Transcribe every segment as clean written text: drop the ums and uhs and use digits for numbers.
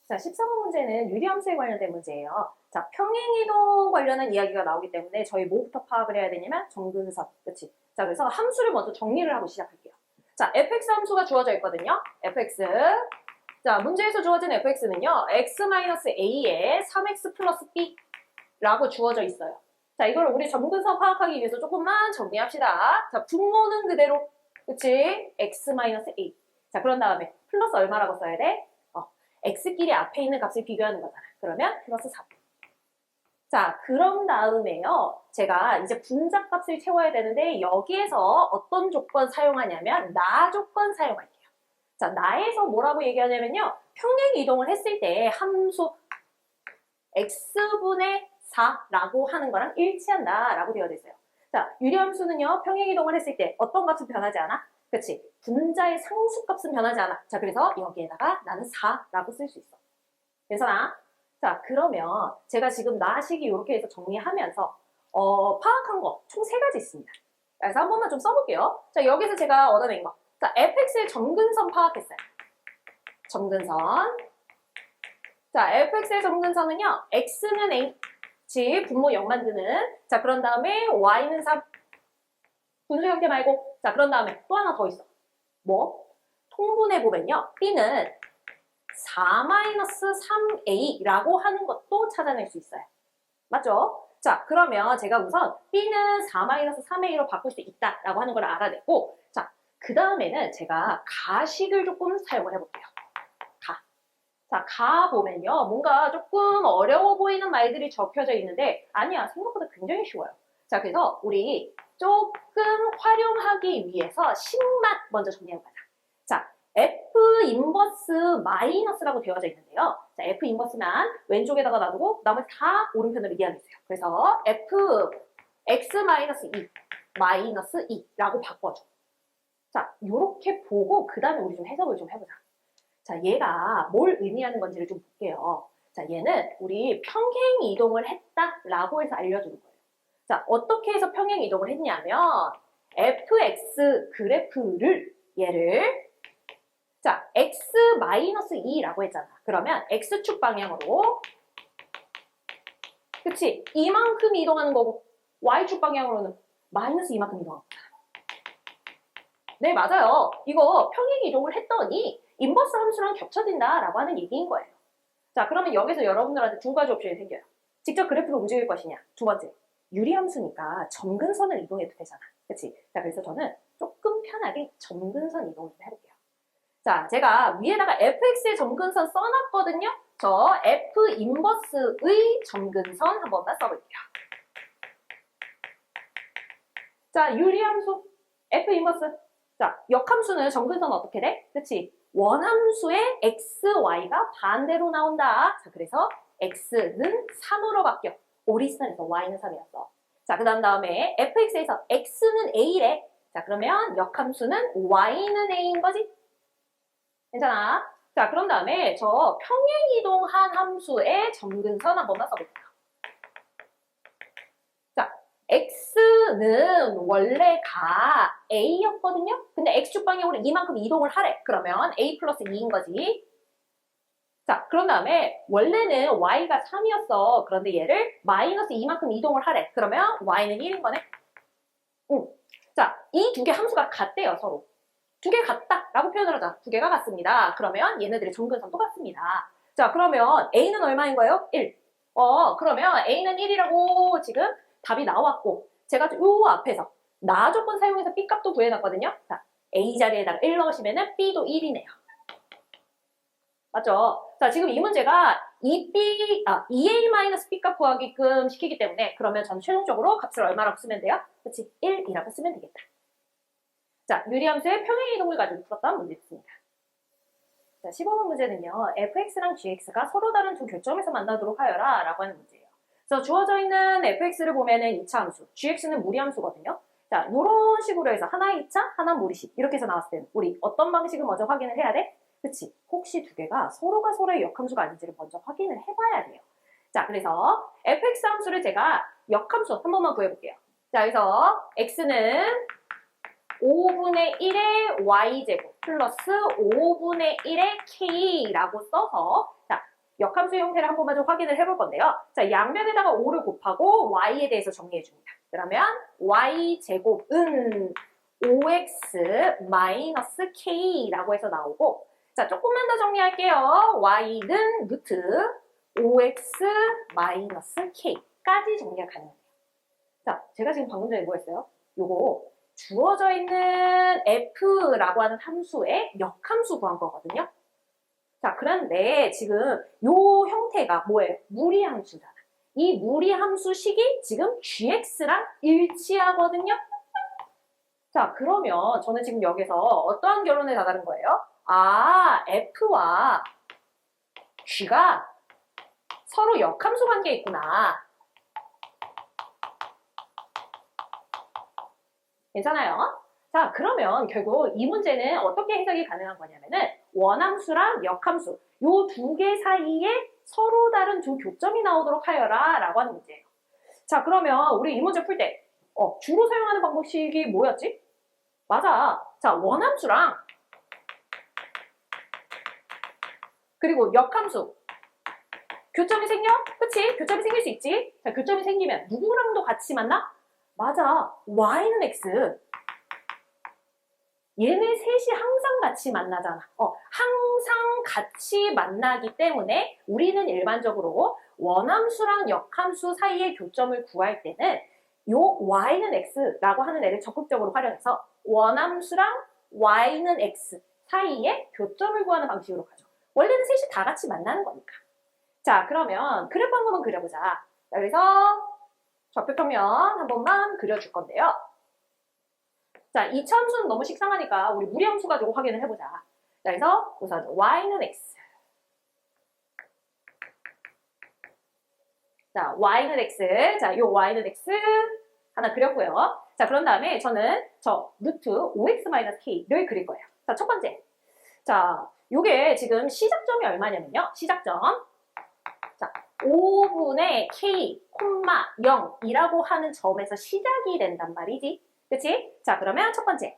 자, 14번 문제는 유리함수에 관련된 문제예요. 자, 평행이동 관련한 이야기가 나오기 때문에 저희 뭐부터 파악을 해야 되냐면 정근선, 그치? 자, 그래서 함수를 먼저 정리를 하고 시작할게요. 자, fx 함수가 주어져 있거든요. fx. 자, 문제에서 주어진 fx는요. x-a에 3x 플러스 b라고 주어져 있어요. 자, 이걸 우리 정근선 파악하기 위해서 조금만 정리합시다. 자, 분모는 그대로, 그치? x-a. 자, 그런 다음에 플러스 얼마라고 써야 돼? x끼리 앞에 있는 값을 비교하는 거잖아. 그러면 플러스 3. 자, 그런 다음에요. 제가 이제 분자값을 채워야 되는데 여기에서 어떤 조건 사용하냐면 나 조건 사용할게요. 자, 나에서 뭐라고 얘기하냐면요. 평행 이동을 했을 때 함수 x분의 4라고 하는 거랑 일치한다라고 되어 있어요. 자, 유리함수는요. 평행 이동을 했을 때 어떤 값은 변하지 않아? 그치? 분자의 상수값은 변하지 않아. 자, 그래서 여기에다가 나는 4라고 쓸 수 있어. 괜찮아? 자, 그러면 제가 지금 나식이 이렇게 해서 정리하면서 파악한 거 총 3가지 있습니다. 그래서 한 번만 좀 써볼게요. 자, 여기서 제가 얻어낸 거. 자, fx의 점근선 파악했어요. 점근선. 자, fx의 점근선은요. x는 a, 즉 분모 0 만드는. 자, 그런 다음에 y는 3. 분수 형태 말고. 자, 그런 다음에 또 하나 더 있어. 뭐? 통분해보면요. b는 4-3a라고 하는 것도 찾아낼 수 있어요. 맞죠? 자, 그러면 제가 우선 b는 4-3a로 바꿀 수 있다라고 하는 걸 알아냈고, 자, 그 다음에는 제가 가식을 조금 사용을 해볼게요. 가. 자, 가 보면요. 뭔가 조금 어려워 보이는 말들이 적혀져 있는데, 아니야. 생각보다 굉장히 쉬워요. 자, 그래서 우리 조금 활용하기 위해서 식맛 먼저 정리해보자. 자, F 인버스 마이너스라고 되어져 있는데요. 자, F 인버스만 왼쪽에다가 놔두고 나머지 다 오른편으로 이해하겠어요. 그래서 F X 마이너스 2 마이너스 2라고 바꿔줘. 자, 요렇게 보고 그 다음에 우리 좀 해석을 좀 해보자. 자, 얘가 뭘 의미하는 건지를 좀 볼게요. 자, 얘는 우리 평행 이동을 했다라고 해서 알려주는 거예요. 자, 어떻게 해서 평행 이동을 했냐면 fx 그래프를 얘를 자, x-2라고 했잖아. 그러면 x축 방향으로 그치? 이만큼 이동하는 거고 y축 방향으로는 마이너스 이만큼 이동하는 거잖아. 네, 맞아요. 이거 평행 이동을 했더니 인버스 함수랑 겹쳐진다라고 하는 얘기인 거예요. 자, 그러면 여기서 여러분들한테 2가지 옵션이 생겨요. 직접 그래프를 움직일 것이냐. 2번째, 유리함수니까 점근선을 이동해도 되잖아. 그치? 자, 그래서 저는 조금 편하게 점근선 이동을 좀 해볼게요. 자, 제가 위에다가 fx의 점근선 써놨거든요. 저 f 인버스의 점근선 한 번만 써볼게요. 자, 유리함수 f 인버스. 자, 역함수는 점근선 어떻게 돼? 그치? 원함수의 x, y가 반대로 나온다. 자, 그래서 x는 3으로 바뀌어. 오리지널에서 y는 3이었어. 자, 그 다음에 fx에서 x는 a래. 자, 그러면 역함수는 y는 a인 거지? 괜찮아? 자, 그런 다음에 저 평행이동한 함수의 점근선 한 번만 써볼게요. 자, x는 원래가 a였거든요? 근데 x축 방향으로 이만큼 이동을 하래. 그러면 a 플러스 2인 거지. 자, 그런 다음에 원래는 y가 3이었어. 그런데 얘를 마이너스 이만큼 이동을 하래. 그러면 y는 1인 거네. 자, 이 두 개 함수가 같대요, 서로. 2개 같다라고 표현을 하자. 2개가 같습니다. 그러면 얘네들의 점근선도 같습니다. 자, 그러면 a는 얼마인 거예요? 1. 그러면 a는 1이라고 지금 답이 나왔고 제가 요 앞에서 나 조건 사용해서 b 값도 구해놨거든요. 자, a 자리에다가 1 넣으시면은 b도 1이네요. 맞죠? 자, 지금 이 문제가 2a-b 값 구하게끔 시키기 때문에 그러면 전 최종적으로 값을 얼마라고 쓰면 돼요? 그치? 1이라고 쓰면 되겠다. 자, 유리함수의 평행이동을 가지고 풀었던 문제였습니다. 자, 15번 문제는요. fx랑 gx가 서로 다른 두 교점에서 만나도록 하여라 라고 하는 문제예요. 그래서 주어져 있는 fx를 보면은 2차 함수, gx는 무리함수거든요. 자, 이런 식으로 해서 하나 2차, 하나 무리식 이렇게 해서 나왔을 때는 우리 어떤 방식을 먼저 확인을 해야 돼? 그치? 혹시 2개가 서로가 서로의 역함수가 아닌지를 먼저 확인을 해봐야 돼요. 자, 그래서 fx 함수를 제가 역함수 한 번만 구해볼게요. 자, 그래서 x는 5분의 1의 y제곱 플러스 5분의 1의 k라고 써서 자, 역함수의 형태를 한 번만 좀 확인을 해볼 건데요. 자, 양면에다가 5를 곱하고 y에 대해서 정리해 줍니다. 그러면 y제곱은 5x k라고 해서 나오고, 자, 조금만 더 정리할게요. y는 루트 5x k까지 정리가 가능해요. 자, 제가 지금 방금 전에 뭐 했어요? 요거 주어져 있는 f라고 하는 함수의 역함수 구한 거거든요. 자, 그런데 지금 요 형태가 뭐예요? 무리함수잖아. 이 무리함수식이 지금 gx랑 일치하거든요. 자, 그러면 저는 지금 여기서 어떠한 결론에 다다른 거예요? 아, f와 g가 서로 역함수 관계에 있구나. 괜찮아요? 자, 그러면 결국 이 문제는 어떻게 해석이 가능한 거냐면은 원함수랑 역함수 요 두 개 사이에 서로 다른 두 교점이 나오도록 하여라 라고 하는 문제예요. 자, 그러면 우리 이 문제 풀 때 주로 사용하는 방법식이 뭐였지? 맞아. 자, 원함수랑 그리고 역함수 교점이 생겨? 그치? 교점이 생길 수 있지? 자, 교점이 생기면 누구랑도 같이 만나? 맞아. y는 x. 얘네 셋이 항상 같이 만나잖아. 항상 같이 만나기 때문에 우리는 일반적으로 원함수랑 역함수 사이의 교점을 구할 때는 요 y는 x라고 하는 애를 적극적으로 활용해서 원함수랑 y는 x 사이의 교점을 구하는 방식으로 가죠. 원래는 셋이 다 같이 만나는 거니까. 자, 그러면 그래프 한 번만 그려보자. 자, 그래서 좌표평면 한 번만 그려줄 건데요. 자, 이 함수는 너무 식상하니까 우리 무리함수 가지고 확인을 해보자. 자, 그래서 우선 y는 x. 자, y는 x. 자, 요 y는 x 하나 그렸고요. 자, 그런 다음에 저는 저 루트 5x-k를 그릴 거예요. 자, 첫 번째. 자, 요게 지금 시작점이 얼마냐면요. 시작점. 자, 5분의 k, 0이라고 하는 점에서 시작이 된단 말이지. 그치? 자, 그러면 첫 번째.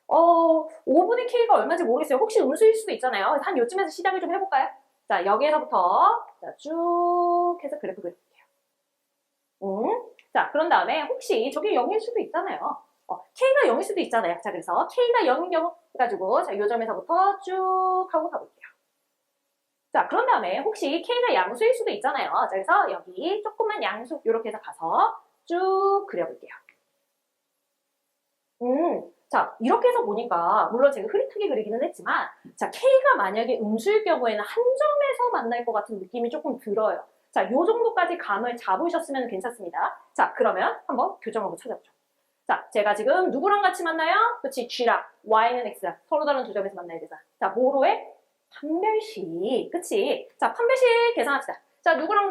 5분의 k가 얼마인지 모르겠어요. 혹시 음수일 수도 있잖아요. 한 요쯤에서 시작을 좀 해볼까요? 자, 여기에서부터 자, 쭉 해서 그래프 그릴게요. 자, 그런 다음에 혹시 저게 0일 수도 있잖아요. k가 0일 수도 있잖아요. 자, 그래서 k가 0인 경우 해가지고 자, 요 점에서부터 쭉 하고 가볼게요. 자, 그런 다음에 혹시 k가 양수일 수도 있잖아요. 자, 그래서 여기 조금만 양수 이렇게 해서 가서 쭉 그려볼게요. 자, 이렇게 해서 보니까 물론 제가 흐릿하게 그리기는 했지만 자, k가 만약에 음수일 경우에는 한 점에서 만날 것 같은 느낌이 조금 들어요. 자, 요 정도까지 감을 잡으셨으면 괜찮습니다. 자, 그러면 한번 교점을 한번 찾아보죠. 자, 제가 지금 누구랑 같이 만나요? 그치, g랑 y는 x랑 서로 다른 두 점에서 만나야 되잖아. 자, 뭐로 해? 판별식. 그치? 자, 판별식 계산합시다. 자, 누구랑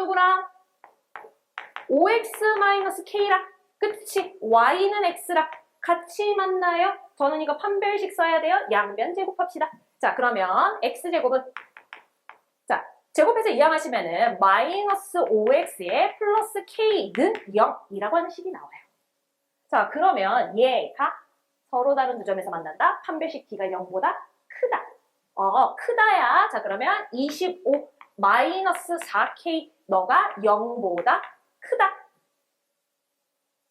5x-k랑 그치? y는 x랑 같이 만나요? 저는 이거 판별식 써야 돼요. 양변 제곱합시다. 자, 그러면 x제곱은 자, 제곱해서 이항하시면은 마이너스 5x에 플러스 k는 0이라고 하는 식이 나와요. 자, 그러면 얘가 서로 다른 두 점에서 만난다. 판별식 t가 0보다 크다. 크다야. 자, 그러면 25 마이너스 4k 너가 0보다 크다.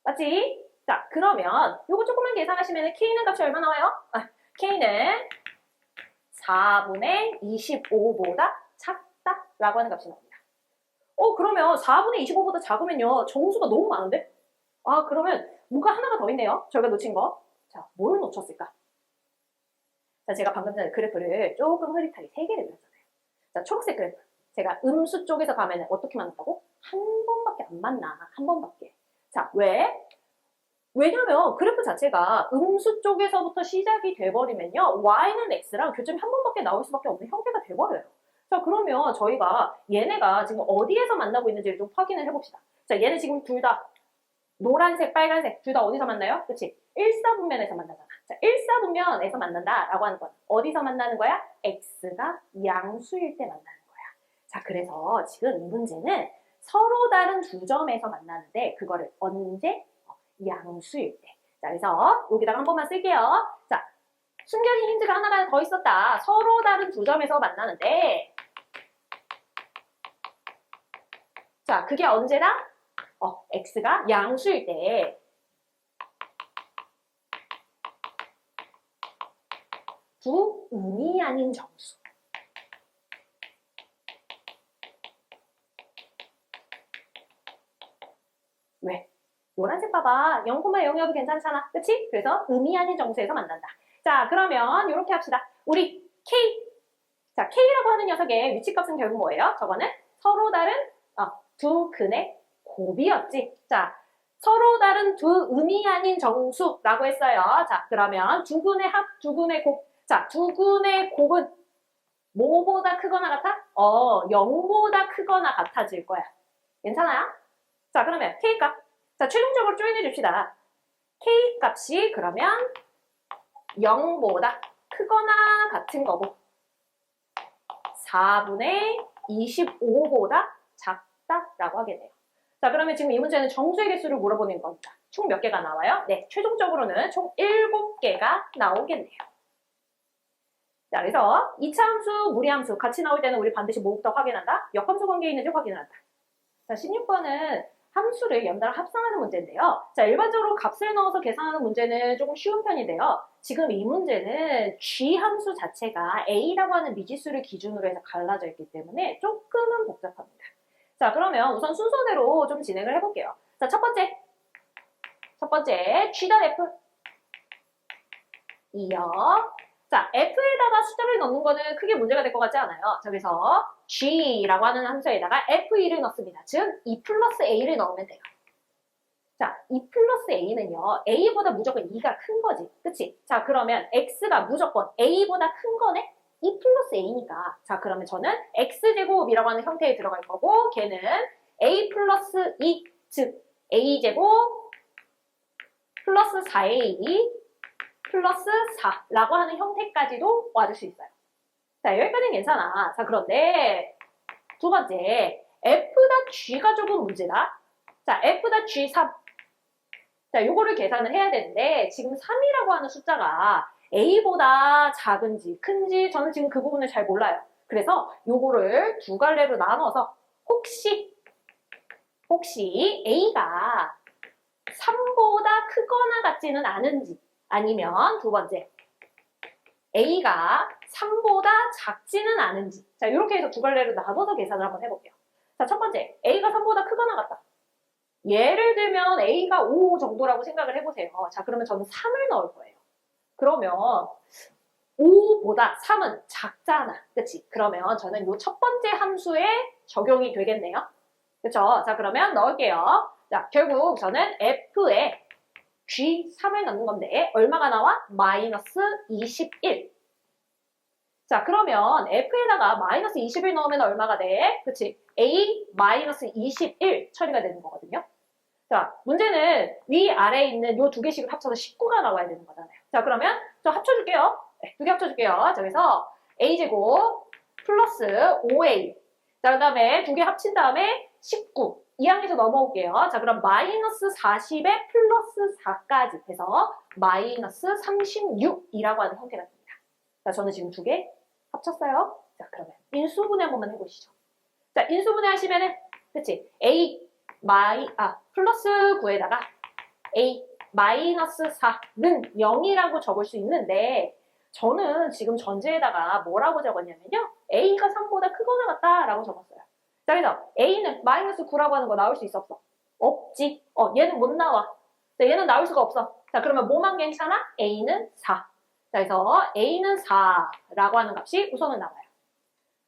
맞지? 자, 그러면 요거 조금만 계산하시면 k는 값이 얼마 나와요? k는 4분의 25보다 작다라고 하는 값이 나옵니다. 그러면 4분의 25보다 작으면요. 정수가 너무 많은데? 그러면 뭔가 하나가 더 있네요. 저희가 놓친 거. 자, 뭘 놓쳤을까? 자, 제가 방금 전에 그래프를 조금 흐릿하게 3개를 그렸잖아요. 자, 초록색 그래프. 제가 음수 쪽에서 가면 어떻게 만났다고? 한 번밖에 안 만나. 한 번밖에. 자, 왜? 왜냐면 그래프 자체가 음수 쪽에서부터 시작이 돼버리면요. y는 x랑 교점이 한 번밖에 나올 수밖에 없는 형태가 돼버려요. 자, 그러면 저희가 얘네가 지금 어디에서 만나고 있는지를 좀 확인을 해봅시다. 자, 얘네 지금 둘 다 노란색, 빨간색 둘 다 어디서 만나요? 그치? 일사분면에서 만나잖아. 자, 일사분면에서 만난다라고 하는 건 어디서 만나는 거야? x가 양수일 때 만나는 거야. 자, 그래서 지금 이 문제는 서로 다른 두 점에서 만나는데 그거를 언제? 양수일 때. 자, 그래서 여기다가 한 번만 쓸게요. 자, 숨겨진 힌트가 하나가 더 있었다. 서로 다른 두 점에서 만나는데 자, 그게 언제나 x가 양수일 때 두 음이 아닌 정수. 왜? 노란색 봐봐. 0,0여도 괜찮잖아. 그치? 그래서 음이 아닌 정수에서 만난다. 자, 그러면 이렇게 합시다. 우리 K. 자, K라고 하는 녀석의 위치값은 결국 뭐예요? 저거는 서로 다른 두 근의 곱이었지. 자, 서로 다른 두 음이 아닌 정수라고 했어요. 자, 그러면 두 근의 합, 두 근의 곱. 자, 두 근의 곱은 뭐보다 크거나 같아? 0보다 크거나 같아질 거야. 괜찮아요? 자, 그러면 K값. 자, 최종적으로 조인해 줍시다. K값이 그러면 0보다 크거나 같은 거고 4분의 25보다 작다라고 하게 돼요. 자, 그러면 지금 이 문제는 정수의 개수를 물어보는 겁니다. 총 몇 개가 나와요? 네, 최종적으로는 총 7개가 나오겠네요. 자, 그래서 이차함수, 무리함수 같이 나올 때는 우리 반드시 뭐부터 확인한다? 역함수 관계에 있는지 확인한다. 자, 16번은 함수를 연달아 합성하는 문제인데요. 자, 일반적으로 값을 넣어서 계산하는 문제는 조금 쉬운 편인데요. 지금 이 문제는 g 함수 자체가 a라고 하는 미지수를 기준으로 해서 갈라져 있기 때문에 조금은 복잡합니다. 자, 그러면 우선 순서대로 좀 진행을 해볼게요. 자, 첫 번째 g.f 이어 자, f에다가 숫자를 넣는 거는 크게 문제가 될 것 같지 않아요. 자, 그래서 g라고 하는 함수에다가 f2를 넣습니다. 즉, 2 플러스 a를 넣으면 돼요. 자, 2 플러스 a는요, a보다 무조건 2가 큰 거지. 그치? 자, 그러면 x가 무조건 a보다 큰 거네? 2 플러스 a니까. 자, 그러면 저는 x제곱이라고 하는 형태에 들어갈 거고, 걔는 a 플러스 2, 즉, a제곱 플러스 4a 플러스 4라고 하는 형태까지도 와줄 수 있어요. 자, 여기까지는 괜찮아. 자, 그런데 두 번째, f.g가 조금 문제다. 자, f.g3. 자, 요거를 계산을 해야 되는데 지금 3이라고 하는 숫자가 a보다 작은지 큰지 저는 지금 그 부분을 잘 몰라요. 그래서 요거를 두 갈래로 나눠서 혹시 a가 3보다 크거나 같지는 않은지 아니면 두 번째 a가 3보다 작지는 않은지 자 이렇게 해서 두 갈래로 나눠서 계산을 한번 해볼게요. 자, 첫 번째 a가 3보다 크거나 같다. 예를 들면 a가 5 정도라고 생각을 해보세요. 자, 그러면 저는 3을 넣을 거예요. 그러면 5보다 3은 작잖아. 그치? 그러면 저는 이 첫 번째 함수에 적용이 되겠네요. 그쵸? 자, 그러면 넣을게요. 자, 결국 저는 f에 G3을 넣는 건데 얼마가 나와? 마이너스 21. 자, 그러면 F에다가 마이너스 20을 넣으면 얼마가 돼? 그치? A 마이너스 21 처리가 되는 거거든요. 자, 문제는 위아래에 있는 요 두 개씩을 합쳐서 19가 나와야 되는 거잖아요. 자, 그러면 저 합쳐줄게요. 네, 두 개 합쳐줄게요. 자, 그래서 A제곱 플러스 5A. 자, 그 다음에 두 개 합친 다음에 19. 이 항에서 넘어올게요. 자, 그럼 마이너스 40에 플러스 4까지 해서 마이너스 36이라고 하는 형태가 됩니다. 자, 저는 지금 두 개 합쳤어요. 자, 그러면 인수분해 한 번만 해보시죠. 자, 인수분해 하시면은, 그치? A, 플러스 9에다가 A, 마이너스 4는 0이라고 적을 수 있는데, 저는 지금 전제에다가 뭐라고 적었냐면요. A가 3보다 크거나 같다라고 적었어요. 자, 그래서 A는 마이너스 9라고 하는 거 나올 수 있어, 없어? 없지. 얘는 못 나와. 자, 얘는 나올 수가 없어. 자, 그러면 뭐만 괜찮아? A는 4. 자, 그래서 A는 4라고 하는 값이 우선은 나와요.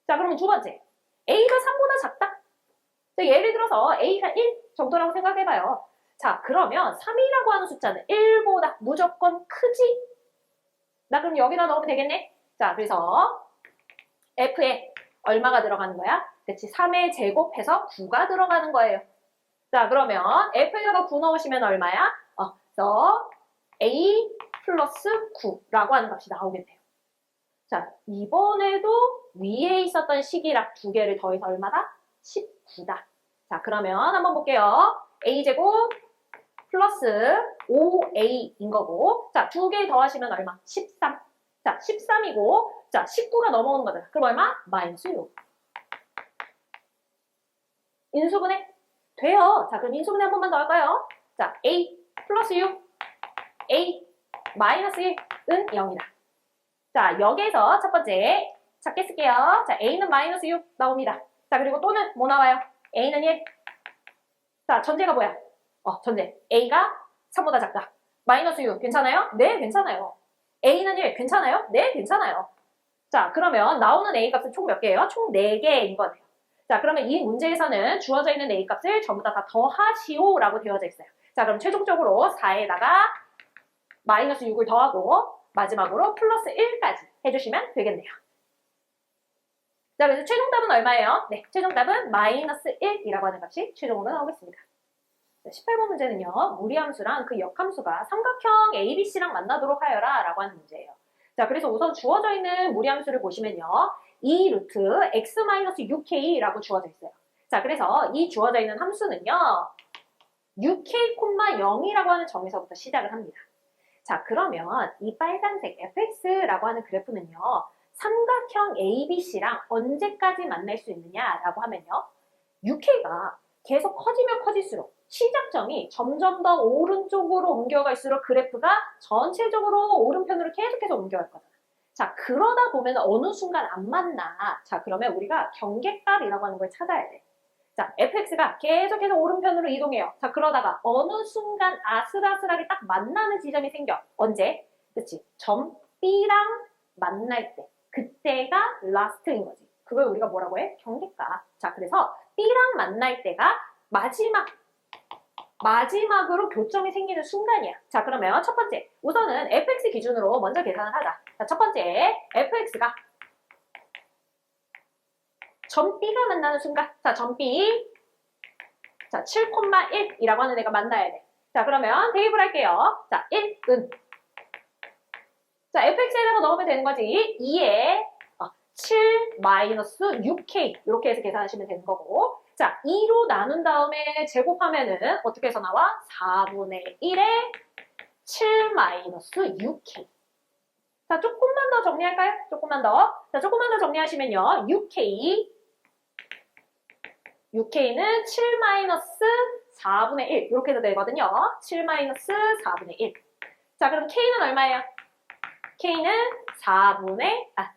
자, 그러면 두 번째. A가 3보다 작다? 자, 예를 들어서 A가 1 정도라고 생각해봐요. 자, 그러면 3이라고 하는 숫자는 1보다 무조건 크지? 나 그럼 여기다 넣으면 되겠네? 자, 그래서 F에 얼마가 들어가는 거야? 그치, 3의 제곱해서 9가 들어가는 거예요. 자, 그러면 F에다가 9 넣으시면 얼마야? 그래서 A 플러스 9라고 하는 값이 나오겠네요. 자, 이번에도 위에 있었던 식이랑 두 개를 더해서 얼마다? 19다. 자, 그러면 한번 볼게요. A제곱 플러스 5A인 거고, 자, 두 개 더하시면 얼마? 13. 자, 13이고, 자, 19가 넘어오는 거잖아. 그럼 얼마? 마이너스 6. 인수분해? 돼요. 자, 그럼 인수분해 한 번만 더 할까요? 자, A 플러스 6, A 마이너스 1은 0이다. 자, 여기에서 첫 번째 작게 쓸게요. 자, A는 마이너스 6 나옵니다. 자, 그리고 또는 뭐 나와요? A는 1. 자, 전제가 뭐야? 전제. A가 3보다 작다. 마이너스 6 괜찮아요? 네, 괜찮아요. A는 1 괜찮아요? 네, 괜찮아요. 자, 그러면 나오는 A 값은 총 몇 개예요? 총 4개인 거네요. 자, 그러면 이 문제에서는 주어져 있는 A 값을 전부 다 더하시오 라고 되어져 있어요. 자, 그럼 최종적으로 4에다가 마이너스 6을 더하고 마지막으로 플러스 1까지 해주시면 되겠네요. 자, 그래서 최종답은 얼마예요? 네, 최종답은 마이너스 1이라고 하는 값이 최종으로 나오겠습니다. 18번 문제는요, 무리함수랑 그 역함수가 삼각형 ABC랑 만나도록 하여라 라고 하는 문제예요. 자, 그래서 우선 주어져 있는 무리함수를 보시면요, 2 루트 x-6k라고 주어져 있어요. 자, 그래서 이 주어져 있는 함수는요, 6k, 0이라고 하는 점에서부터 시작을 합니다. 자, 그러면 이 빨간색 fx라고 하는 그래프는요, 삼각형 ABC랑 언제까지 만날 수 있느냐라고 하면요, 6k가 계속 커지면 커질수록 시작점이 점점 더 오른쪽으로 옮겨갈수록 그래프가 전체적으로 오른편으로 계속해서 옮겨갈 거잖아. 자, 그러다 보면 어느 순간 안 만나. 자, 그러면 우리가 경계값이라고 하는 걸 찾아야 돼. 자, fx가 계속해서 오른편으로 이동해요. 자, 그러다가 어느 순간 아슬아슬하게 딱 만나는 지점이 생겨. 언제? 그치? 점 B랑 만날 때. 그때가 라스트인 거지. 그걸 우리가 뭐라고 해? 경계값. 자, 그래서 B랑 만날 때가 마지막으로 교점이 생기는 순간이야. 자, 그러면 첫 번째. 우선은 fx 기준으로 먼저 계산을 하자. 자, 첫 번째. fx가 점 B가 만나는 순간. 자, 점 B. 자, 7,1이라고 하는 애가 만나야 돼. 자, 그러면 대입을 할게요. 자, 1은. 자, fx에다가 넣으면 되는 거지. 2에 7-6k. 이렇게 해서 계산하시면 되는 거고. 자, 2로 나눈 다음에 제곱하면은 어떻게 해서 나와? 4분의 1에 7-6k. 자, 조금만 더 정리할까요? 조금만 더. 자, 조금만 더 정리하시면요. 6k는 7-4분의 1. 이렇게 해서 되거든요. 7-4분의 1. 자, 그럼 k는 얼마예요? k는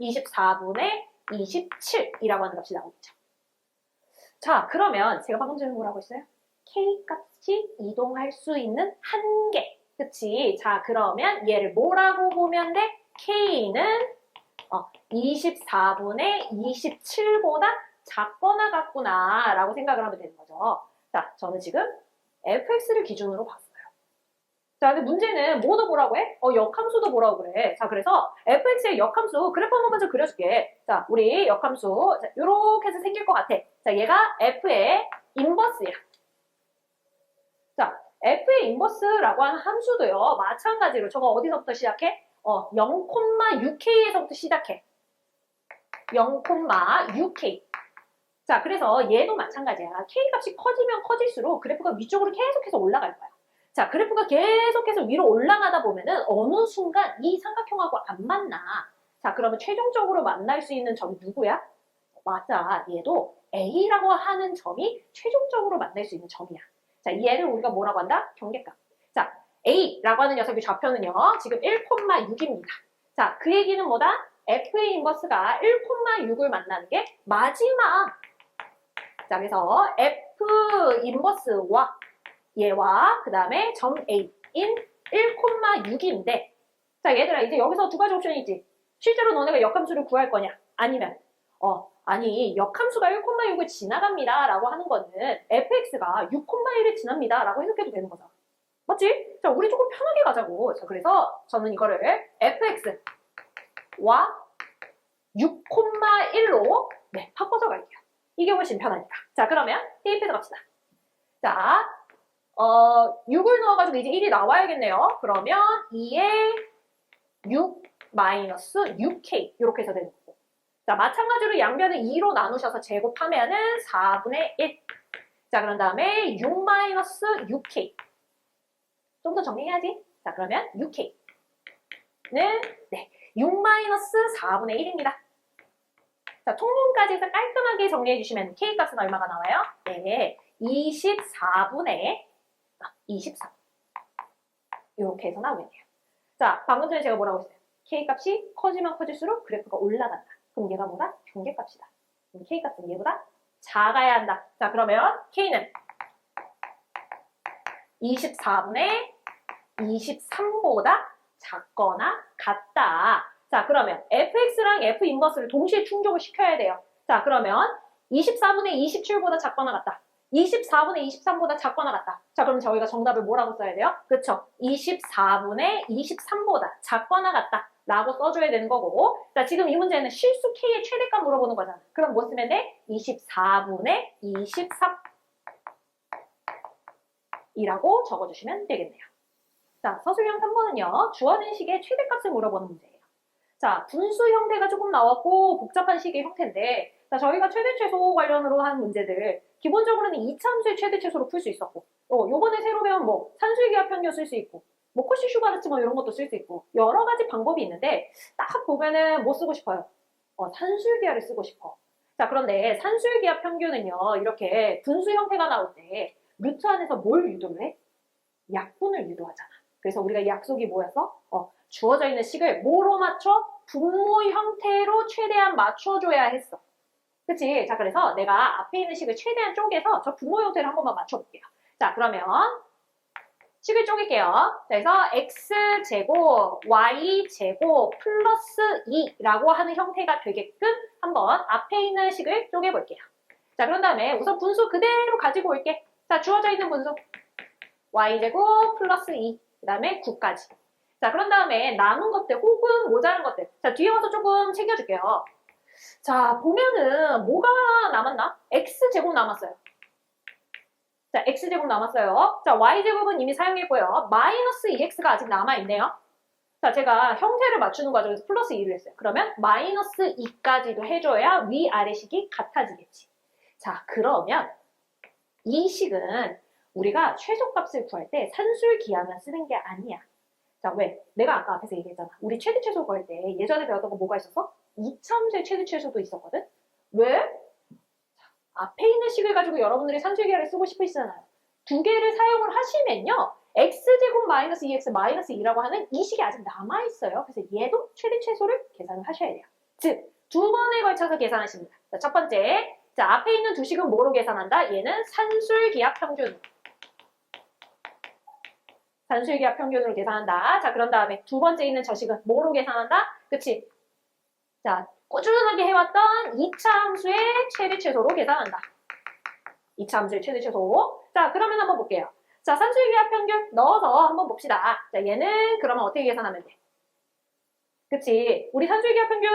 24분의 27이라고 하는 값이 나오겠죠. 자, 그러면 제가 방금 전에 뭐라고 했어요? k 값이 이동할 수 있는 한계. 그치? 자, 그러면 얘를 뭐라고 보면 돼? k는 24분의 27보다 작거나 같구나 라고 생각을 하면 되는 거죠. 자, 저는 지금 fx를 기준으로 봤어요. 자, 근데 문제는 뭐도 보라고 해? 역함수도 보라고 그래. 자, 그래서 fx의 역함수 그래프 한번 먼저 그려줄게. 자, 우리 역함수 자, 요렇게 해서 생길 것 같아. 자, 얘가 f의 인버스야. 자, f의 인버스라고 하는 함수도요. 마찬가지로 저거 어디서부터 시작해? 0,6k에서부터 시작해. 0,6k. 자, 그래서 얘도 마찬가지야. k 값이 커지면 커질수록 그래프가 위쪽으로 계속해서 올라갈 거야. 자, 그래프가 계속해서 위로 올라가다 보면은 어느 순간 이 삼각형하고 안 만나. 자, 그러면 최종적으로 만날 수 있는 점이 누구야? 맞아. 얘도 A라고 하는 점이 최종적으로 만날 수 있는 점이야. 자, 이 얘를 우리가 뭐라고 한다? 경계값. 자, A라고 하는 녀석의 좌표는요. 지금 1,6입니다. 자, 그 얘기는 뭐다? F의 인버스가 1,6을 만나는 게 마지막. 자, 그래서 F 인버스와 얘와 그 다음에 점 A인 1,6인데 자, 얘들아 이제 여기서 두 가지 옵션이 있지. 실제로 너네가 역함수를 구할 거냐? 아니면 아니 역함수가 1,6을 지나갑니다 라고 하는 거는 fx가 6,1을 지납니다 라고 해석해도 되는 거잖아. 맞지? 자, 우리 조금 편하게 가자고. 자, 그래서 저는 이거를 fx와 6,1로 바꿔서 갈게요. 이게 훨씬 편하니까. 자, 그러면 대입해서 갑시다. 자, 6을 넣어가지고 이제 1이 나와야겠네요. 그러면 2에 6-6k 이렇게 해서 되는 거고. 자, 마찬가지로 양변을 2로 나누셔서 제곱하면은 4분의 1. 자, 그런 다음에 6-6k. 좀 더 정리해야지. 자, 그러면 6k는 6-4분의 1입니다. 자, 통분까지 해서 깔끔하게 정리해 주시면 k 값은 얼마가 나와요? 네, 24분의 23. 이렇게 해서 나오겠네요. 자, 방금 전에 제가 뭐라고 했어요? K값이 커지면 커질수록 그래프가 올라간다. 그럼 얘가 뭐다? 경계값이다. 그럼 K값은 얘보다 작아야 한다. 자, 그러면 K는 24분의 23보다 작거나 같다. 자, 그러면 fx랑 f 인버스를 동시에 충족을 시켜야 돼요. 자, 그러면 24분의 27보다 작거나 같다. 24분의 23보다 작거나 같다. 자, 그럼 저희가 정답을 뭐라고 써야 돼요? 그쵸? 24분의 23보다 작거나 같다. 라고 써줘야 되는 거고. 자, 지금 이 문제는 실수 K의 최대값 물어보는 거잖아. 그럼 뭐 쓰면 돼? 24분의 23 이라고 적어주시면 되겠네요. 자, 서술형 3번은요. 주어진 식의 최대값을 물어보는 문제예요. 자, 분수 형태가 조금 나왔고 복잡한 식의 형태인데 자, 저희가 최대 최소 관련으로 한 문제들 기본적으로는 이차함수의 최대 최소로 풀 수 있었고 요번에 새로 배운 뭐 산수의 기하 평균 쓸 수 있고 뭐 코시 슈바르츠 뭐 이런 것도 쓸 수 있고 여러 가지 방법이 있는데 딱 보면은 뭐 쓰고 싶어요? 산수의 기하를 쓰고 싶어. 자, 그런데 산수의 기하 평균은요. 이렇게 분수 형태가 나올 때 루트 안에서 뭘 유도를 해? 약분을 유도하잖아. 그래서 우리가 약속이 뭐였어? 주어져 있는 식을 뭐로 맞춰? 분모 형태로 최대한 맞춰줘야 했어. 그치? 자, 그래서 내가 앞에 있는 식을 최대한 쪼개서 저 분모 형태를 한 번만 맞춰볼게요. 자, 그러면 식을 쪼갤게요. 자, 그래서 x제곱, y제곱 플러스 2라고 하는 형태가 되게끔 한번 앞에 있는 식을 쪼개볼게요. 자, 그런 다음에 우선 분수 그대로 가지고 올게. 자, 주어져 있는 분수 y제곱 플러스 2, 그 다음에 9까지. 자, 그런 다음에 남은 것들 혹은 모자란 것들. 자, 뒤에 와서 조금 챙겨줄게요. 자, 보면은 뭐가 남았나? x제곱 남았어요. 자, x제곱 남았어요. 자, y제곱은 이미 사용했고요. 마이너스 2x가 아직 남아있네요. 자, 제가 형태를 맞추는 과정에서 플러스 2를 했어요. 그러면 마이너스 2까지도 해줘야 위아래식이 같아지겠지. 자, 그러면 이 식은 우리가 최소값을 구할 때 산술기하만 쓰는 게 아니야. 자, 왜? 내가 아까 앞에서 얘기했잖아. 우리 최대 최소 구할 때 예전에 배웠던 거 뭐가 있었어? 이차함수의 최대 최소도 있었거든? 왜? 자, 앞에 있는 식을 가지고 여러분들이 산술기하를 쓰고 싶으시잖아요. 두 개를 사용을 하시면요. x제곱 마이너스 2x 마이너스 2라고 하는 이 식이 아직 남아있어요. 그래서 얘도 최대 최소를 계산을 하셔야 돼요. 즉, 두 번에 걸쳐서 계산하십니다. 자, 첫 번째. 자, 앞에 있는 두 식은 뭐로 계산한다? 얘는 산술기하 평균. 산술기하 평균으로 계산한다. 자, 그런 다음에 두 번째 있는 저 식은 뭐로 계산한다? 그치? 자, 꾸준하게 해왔던 2차 함수의 최대 최소로 계산한다. 2차 함수의 최대 최소. 자, 그러면 한번 볼게요. 자, 산술기하 평균 넣어서 한번 봅시다. 자, 얘는 그러면 어떻게 계산하면 돼? 그치? 우리 산술기하 평균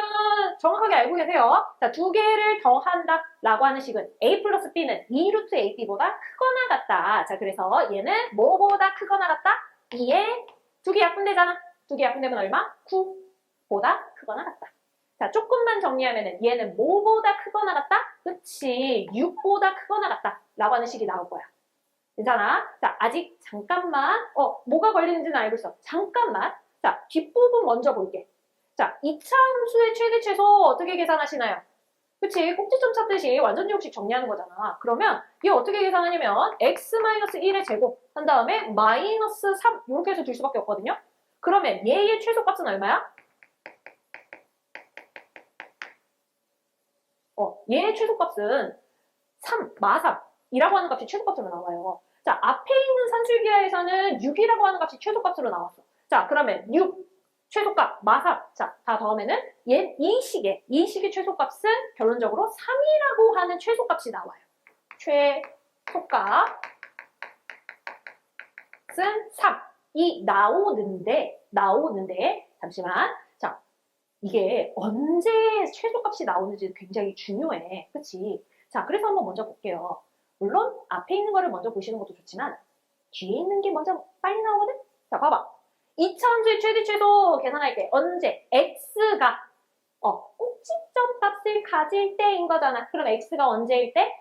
정확하게 알고 계세요. 자, 두 개를 더한다 라고 하는 식은 a 플러스 b는 2루트 ab보다 크거나 같다. 자, 그래서 얘는 뭐보다 크거나 같다? 2에 두 개 약분되잖아. 두 개 약분되면 얼마? 9보다 크거나 같다. 자, 조금만 정리하면은 얘는 뭐보다 크거나 같다? 그치? 6보다 크거나 같다 라고 하는 식이 나올 거야. 괜찮아? 자, 아직 잠깐만 뭐가 걸리는지는 알고 있어. 잠깐만. 자, 뒷부분 먼저 볼게. 자, 2차 함수의 최대 최소 어떻게 계산하시나요? 그치? 꼭지점 찾듯이 완전제곱식 정리하는 거잖아. 그러면 얘 어떻게 계산하냐면 x-1의 제곱 한 다음에 마이너스 3 이렇게 해서 줄 수밖에 없거든요. 그러면 얘의 최소값은 얼마야? 얘의 최소값은 3, 마3이라고 하는 값이 최소값으로 나와요. 자, 앞에 있는 산술기하에서는 6이라고 하는 값이 최소값으로 나왔어. 자, 그러면 6 최소값, 마3. 자, 다 더하면은 이 식의 최소값은 결론적으로 3이라고 하는 최소값이 나와요. 최소값은 3이 나오는데 잠시만. 자, 이게 언제 최소값이 나오는지 굉장히 중요해. 그치? 자, 그래서 한번 먼저 볼게요. 물론 앞에 있는 거를 먼저 보시는 것도 좋지만 뒤에 있는 게 먼저 빨리 나오거든? 자, 봐봐. 2차 함수의 최대 최소 계산할게. 언제? x가 꼭지점 값을 가질 때인 거잖아. 그럼 x가 언제일 때?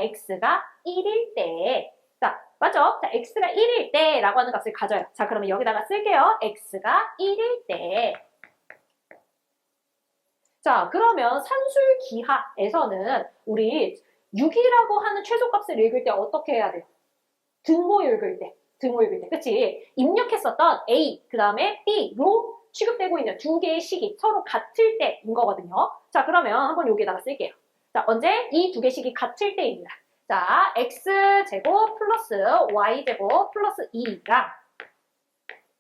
x가 1일 때. 자, 맞죠? 자, x가 1일 때라고 하는 값을 가져요. 자, 그러면 여기다가 쓸게요. x가 1일 때. 자, 그러면 산술기하에서는 우리 6이라고 하는 최소값을 읽을 때 어떻게 해야 돼요? 등호 읽을 때. 그치? 입력했었던 A, 그 다음에 B로 취급되고 있는 두 개의 식이 서로 같을 때인 거거든요. 자, 그러면 한번 여기에다가 쓸게요. 자, 언제? 이 두 개 식이 같을 때입니다. 자, x제곱 플러스 y제곱 플러스 2랑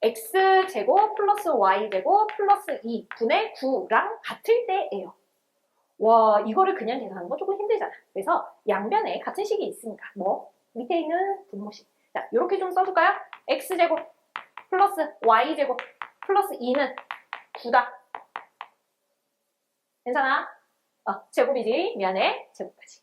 x제곱 플러스 y제곱 플러스 2분의 9랑 같을 때예요. 와, 이거를 그냥 계산하는 거 조금 힘들잖아. 그래서 양변에 같은 식이 있으니까 뭐 밑에 있는 분모식. 자, 이렇게 좀 써줄까요? x제곱 플러스 y제곱 플러스 2는 9다. 괜찮아? 제곱이지. 미안해. 제곱까지.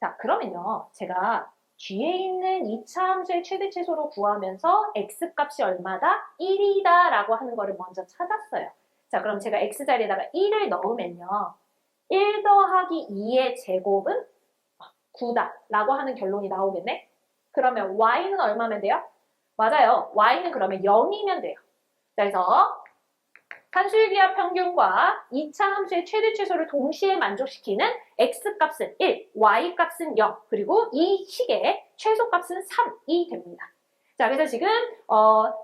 자, 그러면요. 제가 뒤에 있는 2차 함수의 최대 최소로 구하면서 x값이 얼마다? 1이다 라고 하는 거를 먼저 찾았어요. 자, 그럼 제가 x자리에다가 1을 넣으면요. 1 더하기 2의 제곱은 9다 라고 하는 결론이 나오겠네? 그러면 y는 얼마면 돼요? 맞아요. y는 그러면 0이면 돼요. 자, 그래서 산수의 기하 평균과 2차 함수의 최대 최소를 동시에 만족시키는 x값은 1, y값은 0, 그리고 이 식의 최소값은 3이 됩니다. 자, 그래서 지금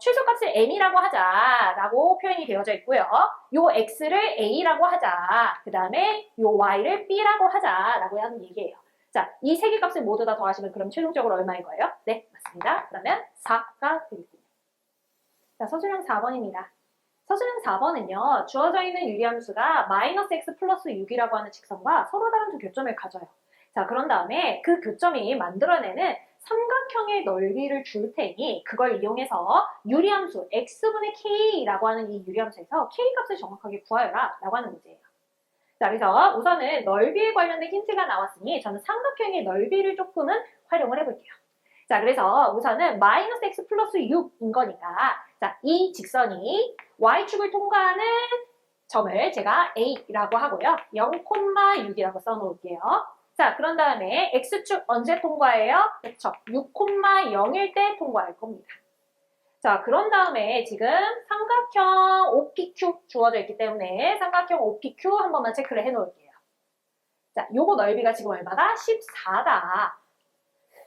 최소값을 m이라고 하자라고 표현이 되어져 있고요. 요 x를 a라고 하자, 그 다음에 요 y를 b라고 하자라고 하는 얘기예요. 자, 이 세 개 값을 모두 다 더하시면 그럼 최종적으로 얼마인 거예요? 네, 맞습니다. 그러면 4가 되겠군요. 자, 서술형 4번입니다. 서술형 4번은요. 주어져 있는 유리함수가 마이너스 x 플러스 6이라고 하는 직선과 서로 다른 두 교점을 가져요. 자, 그런 다음에 그 교점이 만들어내는 삼각형의 넓이를 줄 테니 그걸 이용해서 유리함수 x분의 k라고 하는 이 유리함수에서 k값을 정확하게 구하여라 라고 하는 문제예요. 자, 그래서 우선은 넓이에 관련된 힌트가 나왔으니 저는 삼각형의 넓이를 조금은 활용을 해볼게요. 자, 그래서 우선은 마이너스 x 플러스 6인 거니까 자, 이 직선이 y축을 통과하는 점을 제가 a라고 하고요. 0,6이라고 써놓을게요. 자, 그런 다음에 x축 언제 통과해요? 그렇죠. 6,0일 때 통과할 겁니다. 자, 그런 다음에 지금 삼각형 OPQ 주어져 있기 때문에 삼각형 OPQ 한 번만 체크를 해놓을게요. 자, 요거 넓이가 지금 얼마다? 14다.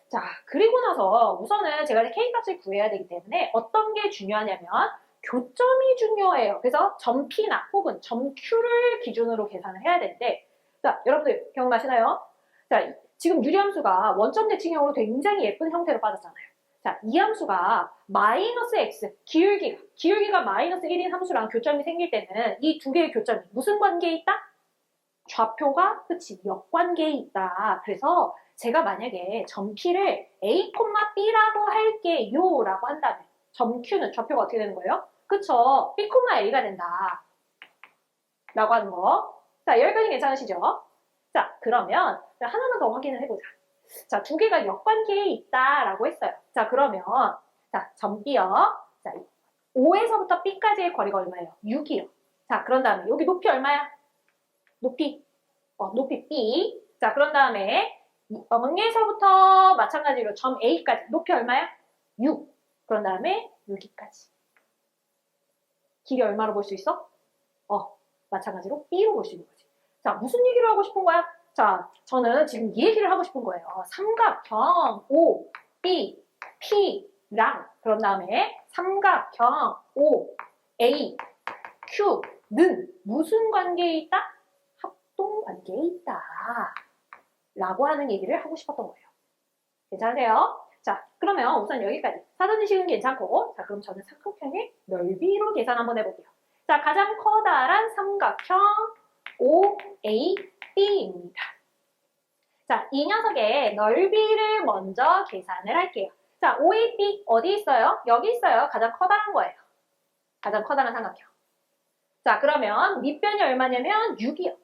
자, 그리고 나서 우선은 제가 K값을 구해야 되기 때문에 어떤 게 중요하냐면 교점이 중요해요. 그래서 점 P나 혹은 점 Q를 기준으로 계산을 해야 되는데 자, 여러분들 기억나시나요? 자, 지금 유리함수가 원점 대칭형으로 굉장히 예쁜 형태로 빠졌잖아요. 자, 이 함수가 마이너스 x, 기울기가 마이너스 1인 함수랑 교점이 생길 때는 이 두 개의 교점이 무슨 관계에 있다? 좌표가, 그치, 역관계에 있다. 그래서 제가 만약에 점 P를 A, B라고 할게요 라고 한다면 점 Q는 좌표가 어떻게 되는 거예요? 그쵸, B, A가 된다 라고 하는 거. 자, 여기까지 괜찮으시죠? 자, 그러면 하나만 더 확인을 해보자. 자, 두 개가 역관계에 있다라고 했어요. 자, 그러면 자, 점 B요. 자, 5에서부터 B까지의 거리가 얼마예요? 6이요. 자, 그런 다음에 여기 높이 얼마야? 높이 B. 자, 그런 다음에 0에서부터 마찬가지로 점 A까지 높이 얼마야? 6. 그런 다음에 여기까지. 길이 얼마로 볼 수 있어? 마찬가지로 B로 볼 수 있는 거지. 자, 무슨 얘기를 하고 싶은 거야? 자, 저는 지금 이 얘기를 하고 싶은 거예요. 삼각형 O, B, P랑 그런 다음에 삼각형 O, A, Q는 무슨 관계에 있다? 합동 관계에 있다. 라고 하는 얘기를 하고 싶었던 거예요. 괜찮으세요? 자, 그러면 우선 여기까지. 사전지식은 괜찮고, 자, 그럼 저는 삼각형의 넓이로 계산 한번 해볼게요. 자, 가장 커다란 삼각형 OAB입니다. 자, 이 녀석의 넓이를 먼저 계산을 할게요. 자, OAB 어디 있어요? 여기 있어요. 가장 커다란 거예요. 가장 커다란 삼각형. 자, 그러면 밑변이 얼마냐면 6이요.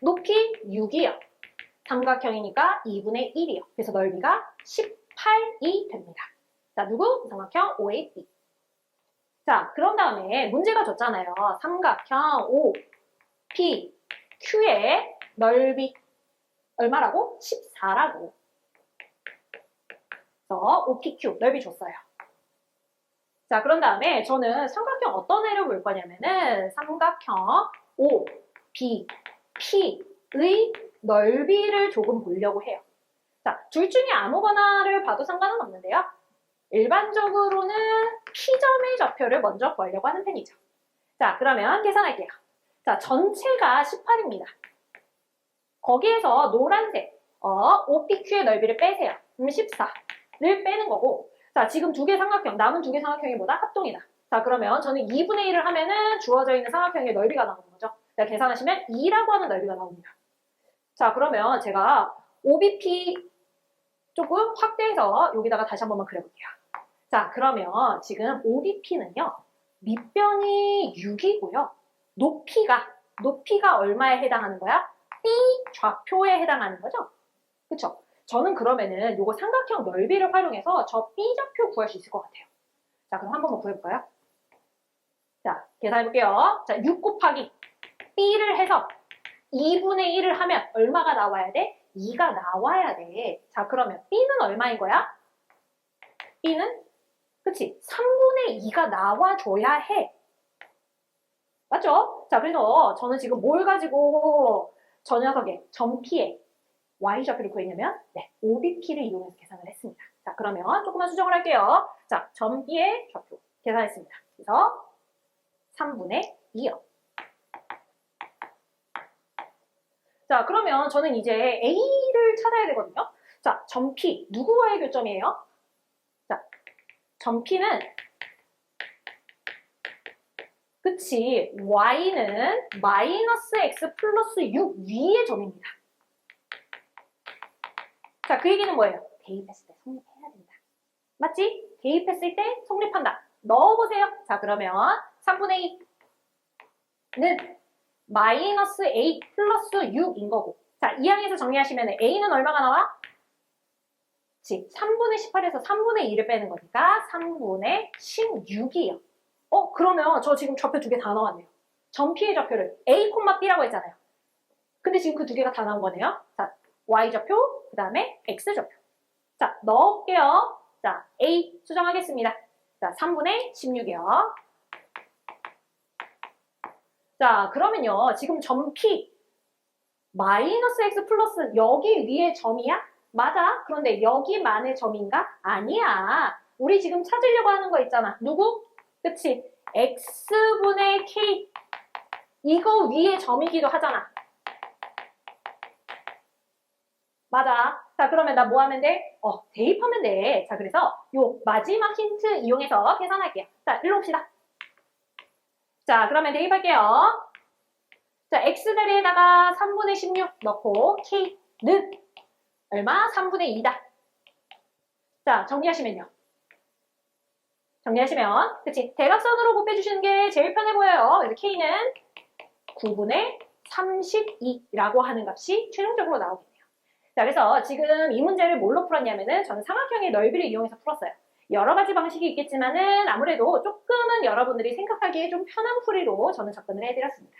높이 6이요. 삼각형이니까 2분의 1이요. 그래서 넓이가 18이 됩니다. 자, 누구? 삼각형 OAB. 자, 그런 다음에 문제가 줬잖아요. 삼각형 O, P, Q의 넓이 얼마라고? 14라고. 그래서 OPQ 넓이 줬어요. 자, 그런 다음에 저는 삼각형 어떤 애를 볼 거냐면은 삼각형 O, B, P의 넓이를 조금 보려고 해요. 자, 둘 중에 아무거나를 봐도 상관은 없는데요. 일반적으로는 P점의 좌표를 먼저 구하려고 하는 편이죠. 자, 그러면 계산할게요. 자, 전체가 18입니다. 거기에서 노란색, OPQ의 넓이를 빼세요. 14를 빼는 거고, 자, 지금 두 개 삼각형, 남은 두 개 삼각형이 뭐다? 합동이다. 자, 그러면 저는 2분의 1을 하면은 주어져 있는 삼각형의 넓이가 나오는 거죠. 자, 계산하시면 2라고 하는 넓이가 나옵니다. 자, 그러면 제가 OBP 조금 확대해서 여기다가 다시 한 번만 그려볼게요. 자, 그러면 지금 OBP는요, 밑변이 6이고요. 높이가 얼마에 해당하는 거야? B 좌표에 해당하는 거죠? 그쵸? 저는 그러면은 요거 삼각형 넓이를 활용해서 저 B 좌표 구할 수 있을 것 같아요. 자, 그럼 한 번만 구해볼까요? 자, 계산해볼게요. 자, 6 곱하기 B를 해서 2분의 1을 하면 얼마가 나와야 돼? 2가 나와야 돼. 자, 그러면 B는 얼마인 거야? B는? 그치? 3분의 2가 나와줘야 해. 맞죠? 자, 그래서 저는 지금 뭘 가지고 저 녀석의 점 P의 Y좌표를 구했냐면, 네, OBP를 이용해서 계산을 했습니다. 자, 그러면 조금만 수정을 할게요. 자, 점 B의 좌표 계산했습니다. 그래서 3분의 2요. 자, 그러면 저는 이제 A를 찾아야 되거든요. 자, 점 P, 누구와의 교점이에요? 자, 점 P는, 그치, Y는 마이너스 X 플러스 6 위의 점입니다. 자, 그 얘기는 뭐예요? 대입했을 때 성립해야 된다. 맞지? 대입했을 때 성립한다. 넣어보세요. 자, 그러면 3분의 2는 마이너스 A 플러스 6인 거고. 자, 이 항에서 정리하시면 A는 얼마가 나와? 그치, 3분의 18에서 3분의 2를 빼는 거니까 3분의 16이에요. 그러면 저 지금 좌표 두 개 다 나왔네요. 점 P의 좌표를 A, B라고 했잖아요. 근데 지금 그 두 개가 다 나온 거네요. 자, Y좌표, 그 다음에 X좌표. 자, 넣을게요. 자, A 수정하겠습니다. 자, 3분의 16이요. 자, 그러면요. 지금 점 P, 마이너스 X 플러스 여기 위에 점이야? 맞아. 그런데 여기만의 점인가? 아니야. 우리 지금 찾으려고 하는 거 있잖아. 누구? 그치? X분의 K. 이거 위에 점이기도 하잖아. 맞아. 자, 그러면 나 뭐 하면 돼? 대입하면 돼. 자, 그래서 요 마지막 힌트 이용해서 계산할게요. 자, 일로 옵시다. 자, 그러면 대입할게요. 자, X자리에다가 3분의 16 넣고 K는 얼마? 3분의 2다. 자, 정리하시면요. 그치? 대각선으로 곱해주시는 게 제일 편해 보여요. 그래서 K는 9분의 32라고 하는 값이 최종적으로 나오겠네요. 자, 그래서 지금 이 문제를 뭘로 풀었냐면은 저는 삼각형의 넓이를 이용해서 풀었어요. 여러 가지 방식이 있겠지만은 아무래도 조금은 여러분들이 생각하기에 좀 편한 풀이로 저는 접근을 해드렸습니다.